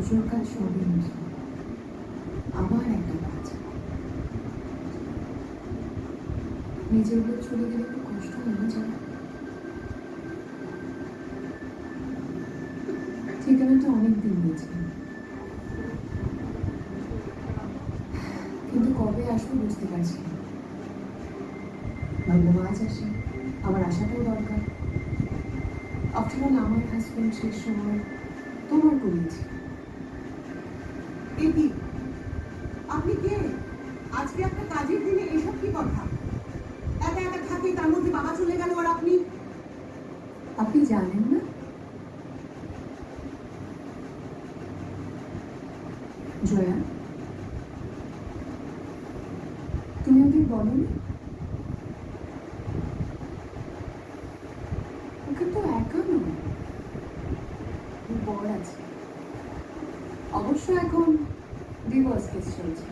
পুজোর কাজ সবই মিটল, আবার একটা কাজ। নিজের উপর চলে গেলে একটু কষ্ট হয়ে যায়। ঠিকানাটা অনেক দিন দিয়েছিলাম, কিন্তু কবে আসবো বুঝতে পারছি না। ভাবলাম আজ আসি, আমার আসাটাও দরকার। আফটার অল আমার হাজব্যান্ড শেষ সময় তোমার করিয়েছি। কি আপনি কে? আজকে একটা কাজের দিনে এসব কি কথা? একা একা থাকি, তার মধ্যে বাবা চলে গেল আর আপনি জানেন না? জয়া, তুমি ওদের বলনি? ওকে তো একা নয়, ওর বর আছে। অবশ্য এখন ডিভোর্স কেস চলছে।